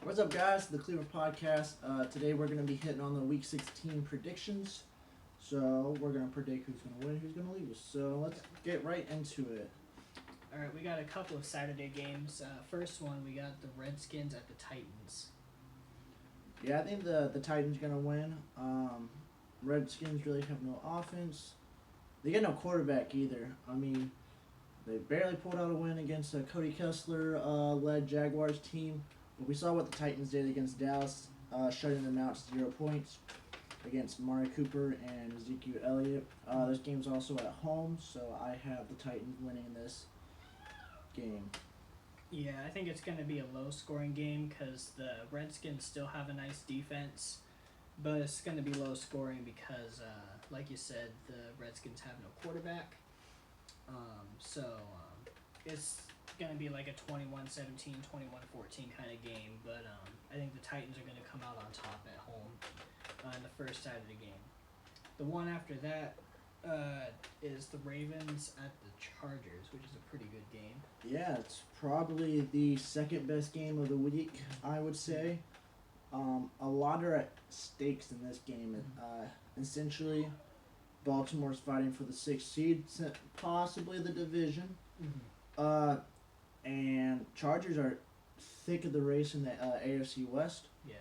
What's up, guys? The Cleaver Podcast. Today we're going to be hitting on the Week 16 predictions. So we're going to predict who's going to win, who's going to lose. So let's get right into it. All right, we got a couple of Saturday games. First one, we got the Redskins at the Titans. Yeah, I think the Titans going to win. Redskins really have no offense. They get no quarterback either. I mean, they barely pulled out a win against a Cody Kessler led Jaguars team. But we saw what the Titans did against Dallas, shutting them out to 0 points against Amari Cooper and Ezekiel Elliott. This game's also at home, so I have the Titans winning this game. Yeah, I think it's going to be a low-scoring game because the Redskins still have a nice defense, but it's going to be low-scoring because, like you said, the Redskins have no quarterback. It's going to be like a 21-17, 21-14 kind of game, but I think the Titans are going to come out on top at home in the first side of the game. The one after that is the Ravens at the Chargers, which is a pretty good game. Yeah, it's probably the second best game of the week, I would say. A lot are at stakes in this game. Essentially, Baltimore's fighting for the sixth seed, possibly the division. Mm-hmm. And Chargers are thick of the race in the AFC West. Yeah.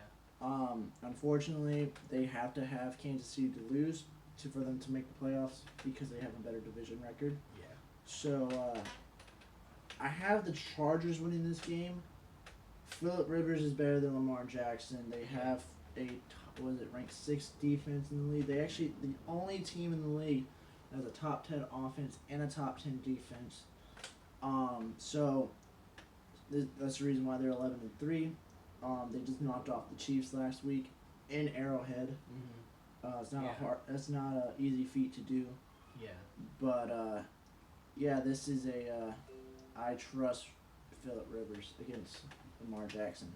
Unfortunately, they have to have Kansas City to lose for them to make the playoffs because they have a better division record. Yeah. So I have the Chargers winning this game. Phillip Rivers is better than Lamar Jackson. They have a ranked 6th defense in the league. They actually the only team in the league that has a top 10 offense and a top 10 defense. So that's the reason why they're 11-3. They just knocked off the Chiefs last week in Arrowhead. Mm-hmm. It's not that's not an easy feat to do. Yeah. But this is I trust Phillip Rivers against Lamar Jackson.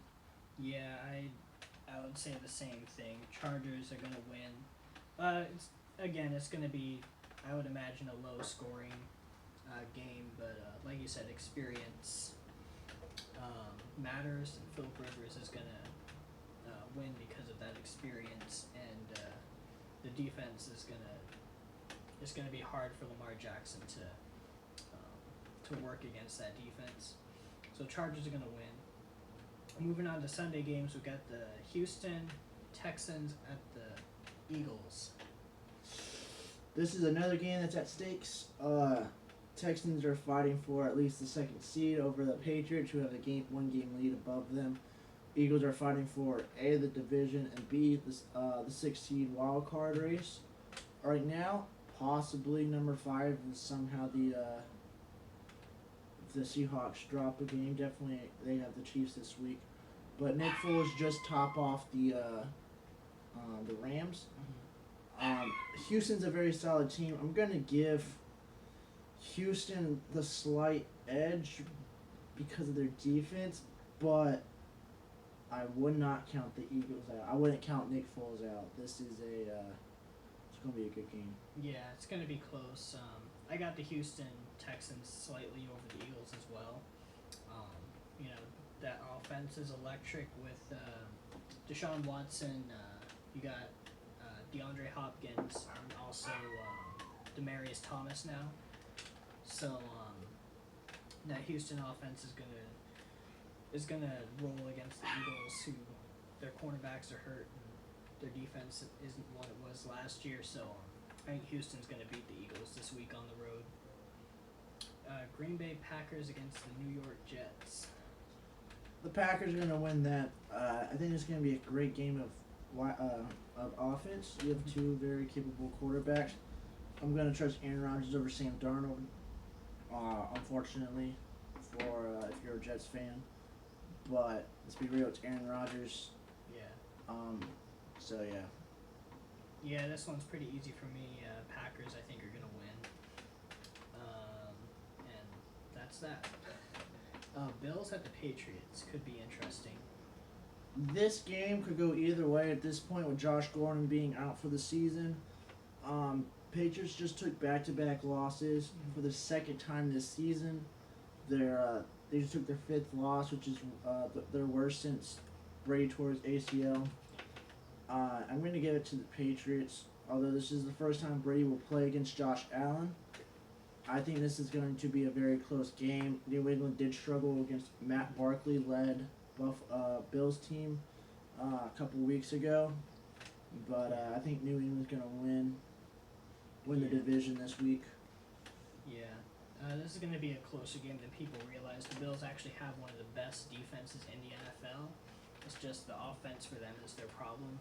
Yeah, I would say the same thing. Chargers are gonna win. It's gonna be, I would imagine, a low scoring game, but like you said, experience matters, and Phillip Rivers is gonna win because of that experience, and the defense is gonna be hard for Lamar Jackson to work against that defense. So Chargers are gonna win. Moving on to Sunday games, we got the Houston Texans at the Eagles. This is another game that's at stakes. Texans are fighting for at least the second seed over the Patriots, who have a one game lead above them. Eagles are fighting for A, the division, and B, the 6th seed wild card race. Right now, possibly number 5 is somehow the Seahawks drop a game. Definitely, they have the Chiefs this week. But Nick Foles just top off the Rams. Houston's a very solid team. I'm going to give Houston the slight edge because of their defense, but I would not count the Eagles out. I wouldn't count Nick Foles out. This is it's going to be a good game. Yeah, it's going to be close. I got the Houston Texans slightly over the Eagles as well. That offense is electric with Deshaun Watson. You got DeAndre Hopkins and also Demaryius Thomas now. So that Houston offense is gonna roll against the Eagles, who their cornerbacks are hurt and their defense isn't what it was last year. So I think Houston's gonna beat the Eagles this week on the road. Green Bay Packers against the New York Jets. The Packers are going to win that. I think it's going to be a great game of offense. You have two very capable quarterbacks. I'm going to trust Aaron Rodgers over Sam Darnold, unfortunately, for if you're a Jets fan. But let's be real, it's Aaron Rodgers. Yeah. So, yeah. Yeah, this one's pretty easy for me. Packers, I think, are going to win. And that's that. Bills at the Patriots could be interesting. This game could go either way at this point with Josh Gordon being out for the season. Patriots just took back-to-back losses for the second time this season. They just took their 5th loss, which is their worst since Brady tore his ACL. I'm going to give it to the Patriots, although this is the first time Brady will play against Josh Allen. I think this is going to be a very close game. New England did struggle against Matt Barkley-led Bills team a couple weeks ago, but I think New England's going to win the division this week. Yeah. This is going to be a closer game than people realize. The Bills actually have one of the best defenses in the NFL. It's just the offense for them is their problem.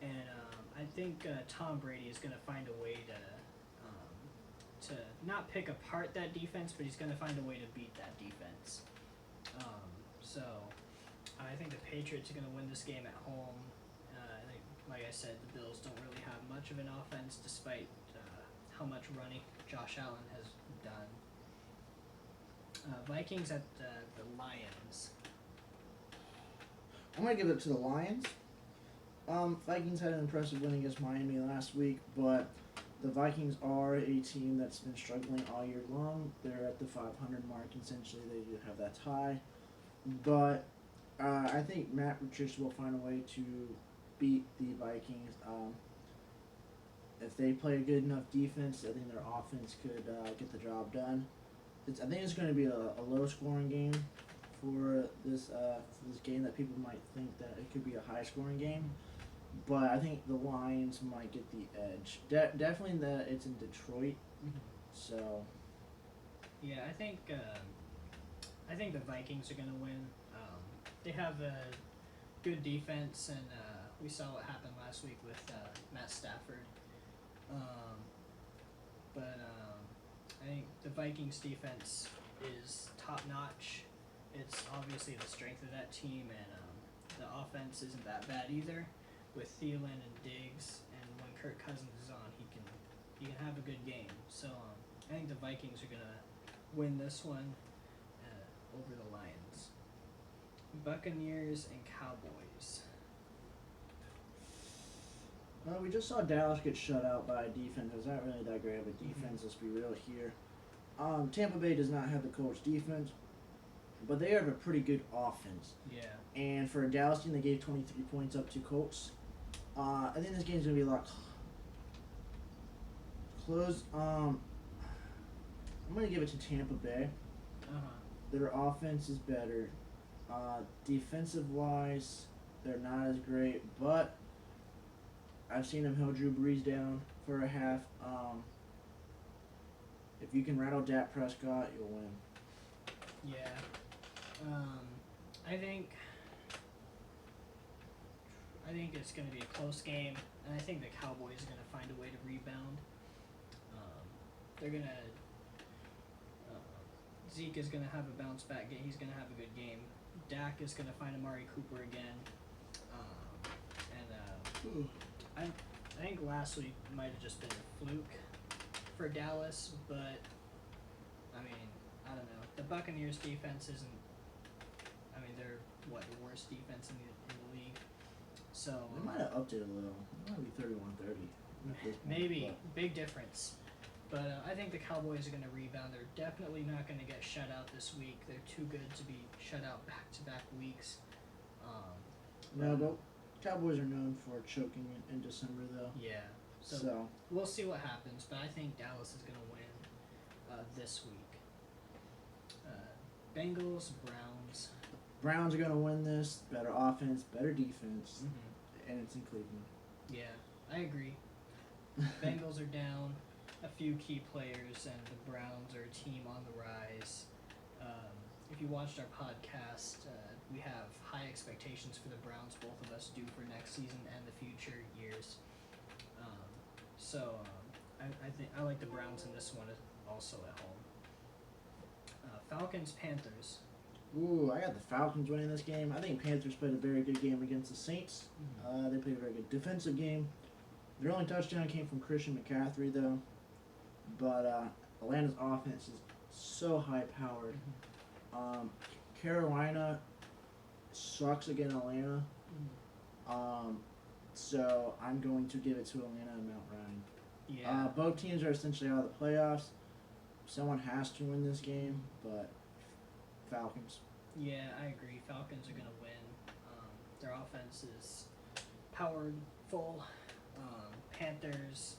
And I think Tom Brady is going to find a way to not pick apart that defense, but he's going to find a way to beat that defense. So I think the Patriots are going to win this game at home. I think, like I said, the Bills don't really have much of an offense despite how much running Josh Allen has done. Vikings at the Lions. I'm going to give it to the Lions. Vikings had an impressive win against Miami last week, but the Vikings are a team that's been struggling all year long. They're at the 500 mark, essentially. They do have that tie. But I think Matt Patricia will find a way to beat the Vikings. If they play a good enough defense, I think their offense could get the job done. I think it's going to be a low-scoring game for this game that people might think that it could be a high-scoring game. But I think the Lions might get the edge. Definitely that it's in Detroit. Mm-hmm. So. Yeah, I think the Vikings are going to win. They have a good defense, and we saw what happened last week with Matt Stafford. But I think the Vikings defense is top notch. It's obviously the strength of that team, and the offense isn't that bad either. With Thielen and Diggs, and when Kirk Cousins is on, he can have a good game. So I think the Vikings are gonna win this one over the Lions. Buccaneers and Cowboys. We just saw Dallas get shut out by a defense. It was not really that great of a defense. Let's be real here. Tampa Bay does not have the Colts defense, but they have a pretty good offense. Yeah. And for a Dallas team, they gave 23 points up to Colts. I think this game's gonna be a lot close. I'm gonna give it to Tampa Bay. Their offense is better. Defensive wise, they're not as great, but I've seen them hold Drew Brees down for a half. If you can rattle Dak Prescott, you'll win. Yeah. I think it's going to be a close game, and I think the Cowboys are going to find a way to rebound. They're going to Zeke is going to have a bounce back game. He's going to have a good game. Dak is going to find Amari Cooper again. I think last week might have just been a fluke for Dallas, but I mean, I don't know. The Buccaneers defense isn't. I mean, they're the worst defense in the league. So They might have upped it a little. It might be 31-30. Maybe big difference. But I think the Cowboys are going to rebound. They're definitely not going to get shut out this week. They're too good to be shut out back-to-back weeks. But Cowboys are known for choking in December, though. Yeah. So we'll see what happens. But I think Dallas is going to win this week. Bengals, Browns. Browns are going to win this. Better offense, better defense, and it's in Cleveland. Yeah, I agree. Bengals are down a few key players, and the Browns are a team on the rise. If you watched our podcast, we have high expectations for the Browns, both of us do, for next season and the future years. I think I like the Browns in this one also at home. Falcons, Panthers. Ooh, I got the Falcons winning this game. I think Panthers played a very good game against the Saints. They played a very good defensive game. Their only touchdown came from Christian McCaffrey, though. But Atlanta's offense is so high-powered. Carolina sucks against Atlanta. So I'm going to give it to Atlanta and Mount Ryan. Yeah. Both teams are essentially out of the playoffs. Someone has to win this game, but Falcons. Yeah, I agree. Falcons are going to win. defense is powerful. Panthers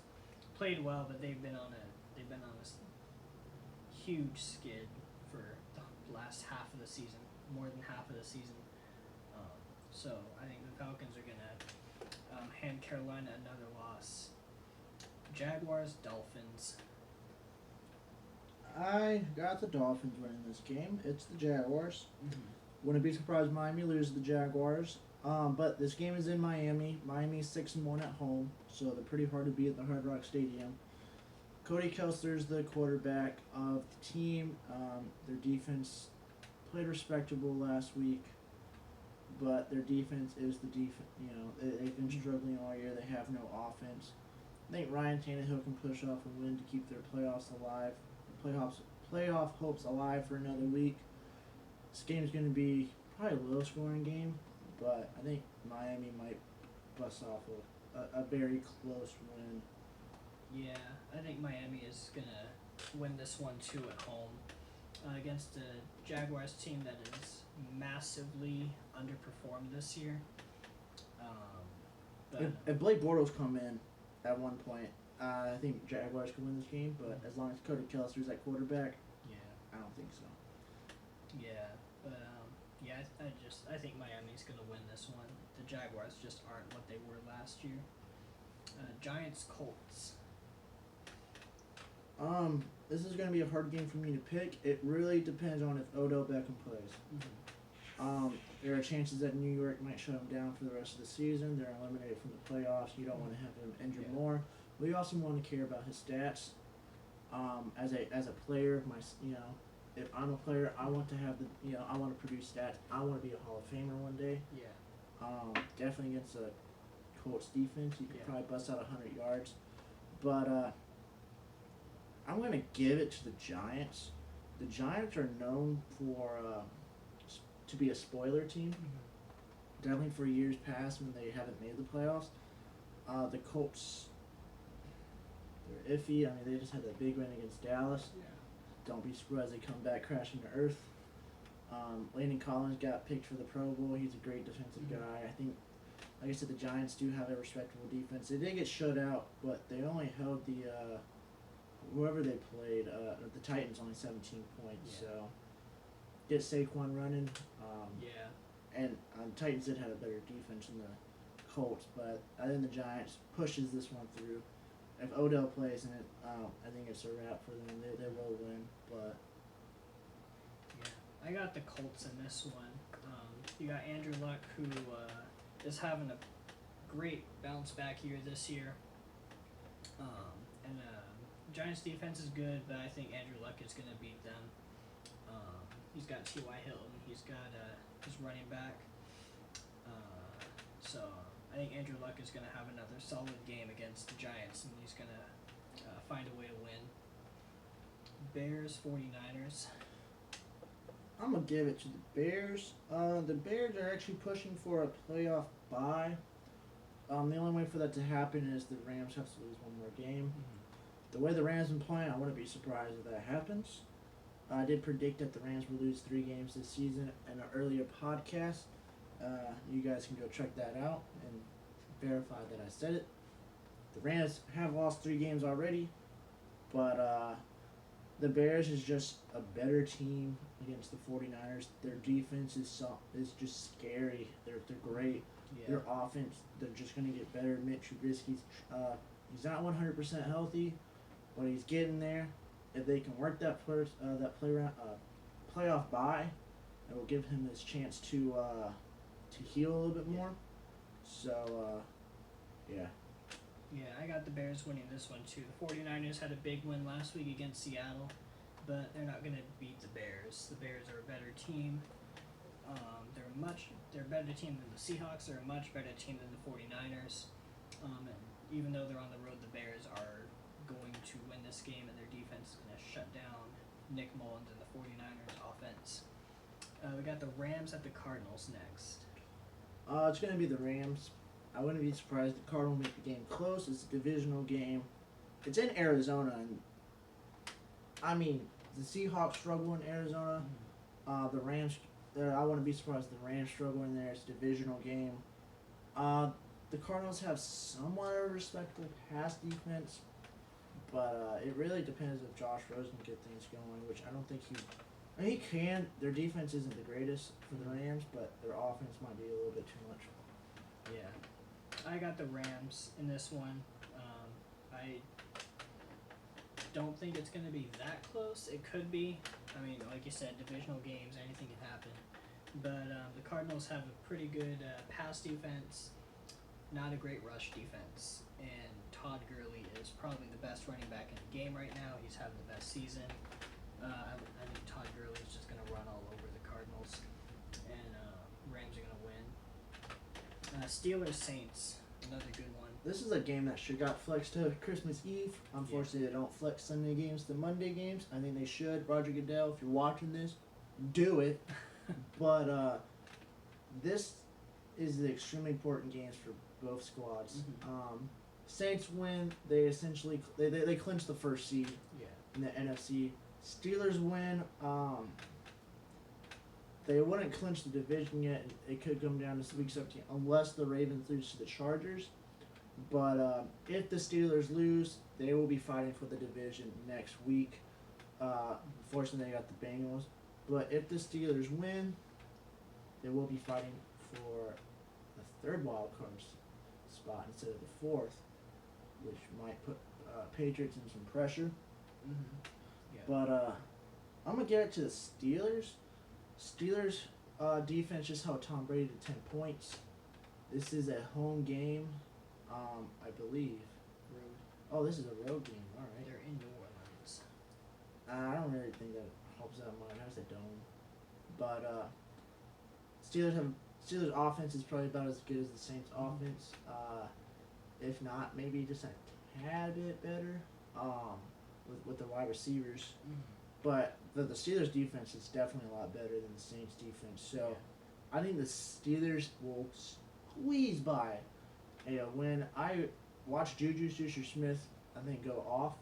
played well, but they've been on a huge skid for the last half of the season, more than half of the season. So I think the Falcons are gonna hand Carolina another loss. Jaguars, Dolphins. I got the Dolphins winning this game. It's the Jaguars. Mm-hmm. Wouldn't be surprised Miami loses the Jaguars. But this game is in Miami. Miami's 6-1 at home, so they're pretty hard to beat at the Hard Rock Stadium. Cody Kessler's the quarterback of the team. Their defense played respectable last week, but their defense is the defense. You know, they've been struggling all year. They have no offense. I think Ryan Tannehill can push off a win to keep their playoff hopes alive for another week. This game's going to be probably a low scoring game, but I think Miami might bust off a very close win. Yeah, I think Miami is gonna win this one too at home against a Jaguars team that is massively underperformed this year. But If Blake Bortles come in at one point, I think Jaguars can win this game, but as long as Cody Kessler's at quarterback, yeah, I don't think so. yeah, but yeah, I think Miami's gonna win this one. The Jaguars just aren't what they were last year. Giants, Colts. This is going to be a hard game for me to pick. It really depends on if Odell Beckham plays. Mm-hmm. There are chances that New York might shut him down for the rest of the season. They're eliminated from the playoffs. You don't want to have him injured more. But you also want to care about his stats. As a player, if I'm a player, I want to have I want to produce stats. I want to be a Hall of Famer one day. Yeah. Definitely against a Colts defense, you could probably bust out 100 yards. But I'm going to give it to the Giants. The Giants are known for to be a spoiler team. Mm-hmm. Definitely for years past when they haven't made the playoffs. The Colts, they're iffy. I mean, they just had that big win against Dallas. Yeah. Don't be surprised they come back crashing to earth. Landon Collins got picked for the Pro Bowl. He's a great defensive guy. I think, like I said, the Giants do have a respectable defense. They did get shut out, but they only held the whoever they played, the Titans, only 17 points. Yeah. So get Saquon running. Yeah. And Titans did have a better defense than the Colts, but I think the Giants pushes this one through. If Odell plays in it, I think it's a wrap for them. They will win, but Yeah, I got the Colts in this one. You got Andrew Luck, who is having a great bounce back year this year. And Giants defense is good, but I think Andrew Luck is going to beat them. He's got T.Y. Hilton. He's got his running back. So I think Andrew Luck is going to have another solid game against the Giants, and he's going to find a way to win. Bears, 49ers. I'm going to give it to the Bears. The Bears are actually pushing for a playoff bye. The only way for that to happen is the Rams have to lose one more game. The way the Rams been playing, I wouldn't be surprised if that happens. I did predict that the Rams would lose 3 games this season in an earlier podcast. You guys can go check that out and verify that I said it. The Rams have lost 3 games already, but the Bears is just a better team against the 49ers. Their defense is just scary. They're great. Yeah. Their offense, they're just going to get better. Mitch Trubisky's he's not 100% healthy, but he's getting there. If they can work that playoff bye, it will give him his chance to heal a little bit more. So, yeah. Yeah, I got the Bears winning this one too. The 49ers had a big win last week against Seattle, but they're not going to beat the Bears. The Bears are a better team. They're a better team than the Seahawks. They're a much better team than the 49ers. And even though they're on the road, the Bears are going to win this game, and their defense is going to shut down Nick Mullins and the 49ers offense. We got the Rams at the Cardinals next. It's going to be the Rams. I wouldn't be surprised if the Cardinals make the game close. It's a divisional game. It's in Arizona, and I mean, the Seahawks struggle in Arizona. The Rams, I wouldn't be surprised if the Rams struggle in there. It's a divisional game. The Cardinals have somewhat of a respectable pass defense, but it really depends if Josh Rosen can get things going, which I don't think he. I mean, he can. Their defense isn't the greatest for the Rams, but their offense might be a little bit too much. Yeah, I got the Rams in this one. I don't think it's going to be that close. It could be. I mean, like you said, divisional games, anything can happen. But the Cardinals have a pretty good pass defense, not a great rush defense. And Todd Gurley is probably the best running back in the game right now. He's having the best season. I think Todd Gurley is just going to run all over the Cardinals. And Rams are going to win. Steelers Saints, another good one. This is a game that should got flexed to Christmas Eve. Unfortunately, they don't flex Sunday games to Monday games. I think they should. Roger Goodell, if you're watching this, do it. But this is the extremely important games for both squads. Saints win. They essentially they clinch the first seed in the NFC. Steelers win. They wouldn't clinch the division yet. It could come down to week 17 unless the Ravens lose to the Chargers. But if the Steelers lose, they will be fighting for the division next week. Unfortunately, they got the Bengals. But if the Steelers win, they will be fighting for the third wild card spot instead of the fourth, which might put Patriots in some pressure. Yeah. But I'm going to get it to the Steelers. Steelers defense just held Tom Brady to 10 points. This is a home game, I believe. Road. Oh, this is a road game. All right. They're in New Orleans. I don't really think that helps that much. I said dome. But Steelers offense is probably about as good as the Saints offense. If not, maybe just a tad bit better. With the wide receivers. But the Steelers defense is definitely a lot better than the Saints defense. So I think the Steelers will squeeze by a win. I watched Juju Smith, I think, go off.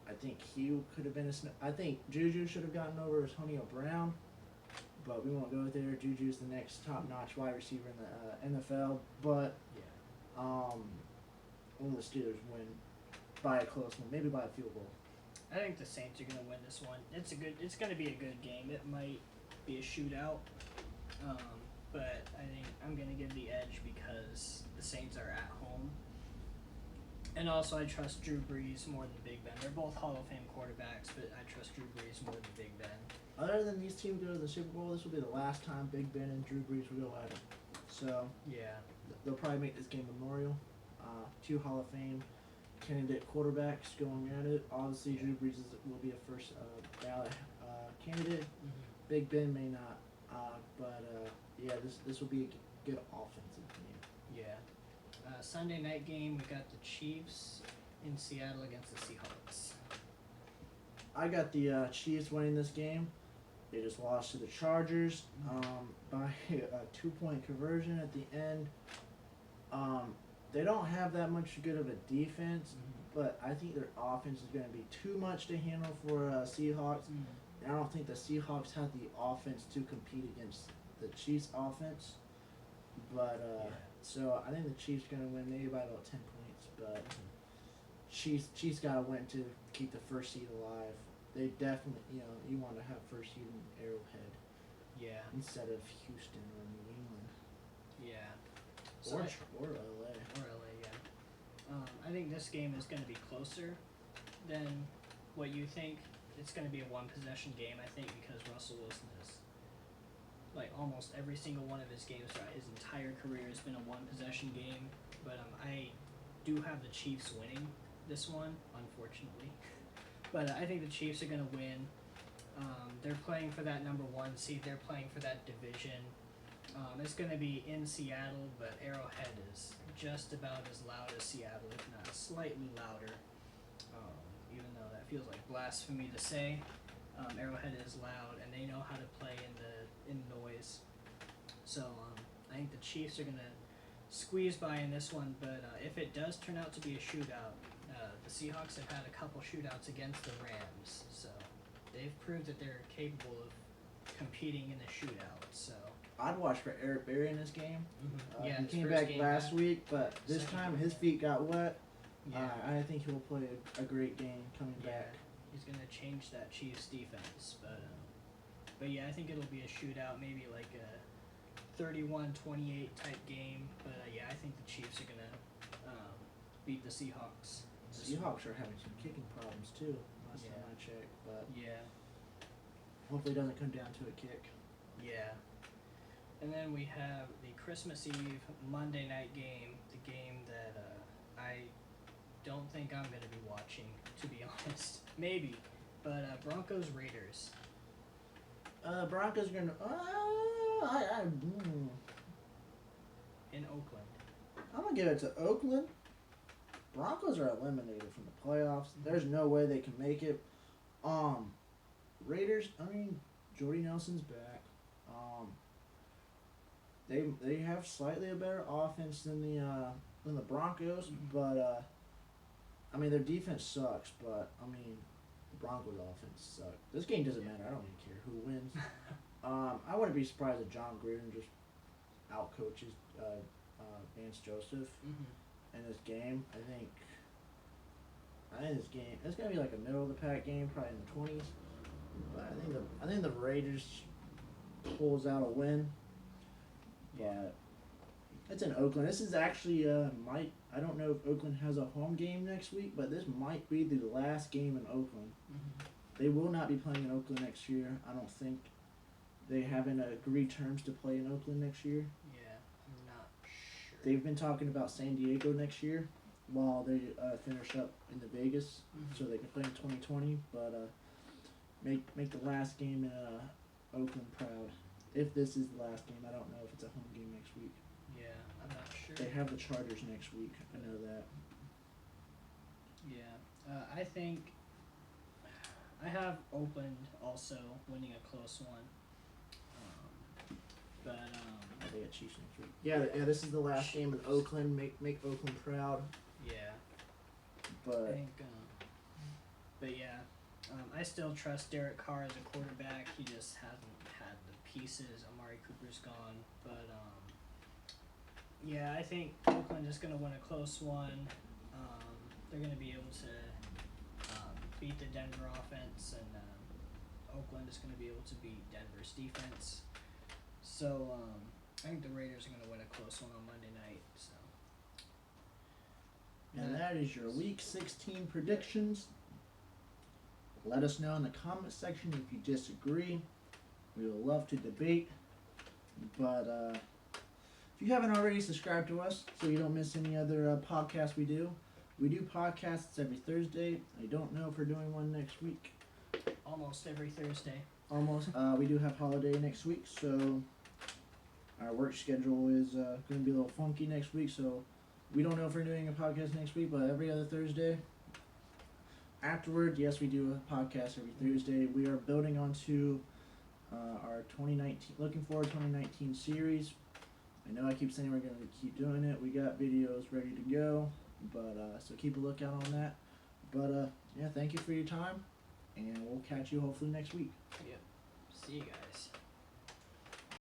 I think he could have been I think Juju should have gotten over Antonio Brown, but we won't go there. Juju's the next top-notch wide receiver in the NFL. But only the Steelers win by a close one, maybe by a field goal. I think the Saints are gonna win this one. It's gonna be a good game. It might be a shootout, but I think I'm gonna give the edge because the Saints are at home, and also I trust Drew Brees more than Big Ben. They're both Hall of Fame quarterbacks, but I trust Drew Brees more than Big Ben. Other than these teams go to the Super Bowl, this will be the last time Big Ben and Drew Brees will go at it. So yeah, they'll probably make this game memorial. Two Hall of Fame candidate quarterbacks going at it. Obviously, Drew Brees will be a first ballot candidate. Big Ben may not, but this will be a good offensive game. Yeah. Sunday night game, we got the Chiefs in Seattle against the Seahawks. I got the Chiefs winning this game. They just lost to the Chargers by a 2-point conversion at the end. They don't have that much good of a defense, but I think their offense is going to be too much to handle for Seahawks. And I don't think the Seahawks have the offense to compete against the Chiefs' offense. But so I think the Chiefs are going to win maybe by about 10 points. But Chiefs got to win to keep the first seed alive. They definitely, you want to have first seed in Arrowhead. Yeah. Instead of Houston or New England. Yeah. Or Or LA. LA, yeah. I think this game is going to be closer than what you think. It's going to be a one-possession game, I think, because Russell Wilson is, like, almost every single one of his games throughout his entire career has been a one-possession game. But I do have the Chiefs winning this one, unfortunately. But I think the Chiefs are going to win. They're playing for that number 1 seed. They're playing for that division. It's going to be in Seattle, but Arrowhead is just about as loud as Seattle, if not slightly louder. Even though that feels like blasphemy to say, Arrowhead is loud, and they know how to play in noise. So I think the Chiefs are going to squeeze by in this one. But if it does turn out to be a shootout, the Seahawks have had a couple shootouts against the Rams, so they've proved that they're capable of competing in a shootout. So I'd watch for Eric Berry in this game. Yeah, He his came first back game last back. week, but this Second time game his back. feet got wet. Yeah. I think he'll play a great game coming Yeah, back. he's gonna change that Chiefs defense, but yeah, I think it'll be a shootout, maybe like a 31-28 type game. But yeah, I think the Chiefs are gonna beat the Seahawks. The this week. Seahawks are having some kicking problems too. Last time Yeah. I checked, but Yeah, hopefully it doesn't come down to a kick. yeah. And then we have the Christmas Eve Monday night game, the game that I don't think I'm gonna be watching, to be honest. Maybe, but Broncos Raiders. Broncos are gonna. In Oakland. I'm gonna give it to Oakland. Broncos are eliminated from the playoffs. There's no way they can make it. Raiders. I mean, Jordy Nelson's back. They have slightly a better offense than the Broncos, but I mean their defense sucks. But I mean the Broncos' offense sucks. This game doesn't matter. I don't even care who wins. I wouldn't be surprised if John Gruden just outcoaches Vance Joseph in this game. I think this game it's gonna be like a middle of the pack game, probably in the 20s. But I think the Raiders pulls out a win. But it's in Oakland. This is actually I don't know if Oakland has a home game next week, but this might be the last game in Oakland. They will not be playing in Oakland next year. I don't think they haven't agreed terms to play in Oakland next year. Yeah, I'm not sure. They've been talking about San Diego next year while they finish up in the Vegas, so they can play in 2020. But make the last game in Oakland proud. If this is the last game, I don't know if it's a home game next week. Yeah, I'm not sure. They have the Chargers next week. I know that. Yeah, I think I have Oakland also winning a close one. They got Chiefs next week. Yeah. This is the last game in Oakland. Make Oakland proud. Yeah, I But think. But yeah, I still trust Derek Carr as a quarterback. He just hasn't had the pieces. Amari Cooper's gone, but yeah, I think Oakland is gonna win a close one. They're gonna be able to beat the Denver offense, and Oakland is gonna be able to beat Denver's defense. So I think the Raiders are gonna win a close one on Monday night. So. and that is your Week 16 predictions. Let us know in the comment section if you disagree. We would love to debate. But if you haven't already, subscribe to us so you don't miss any other podcasts we do. We do podcasts every Thursday. I don't know if we're doing one next week. Almost every Thursday. Almost. We do have holiday next week, so our work schedule is going to be a little funky next week. So we don't know if we're doing a podcast next week, but every other Thursday. Afterward, yes, we do a podcast every Thursday. We are building onto our 2019, looking forward 2019 series. I know I keep saying we're going to keep doing it. We got videos ready to go, but so keep a lookout on that. But yeah, thank you for your time, and we'll catch you hopefully next week. Yep. See you guys.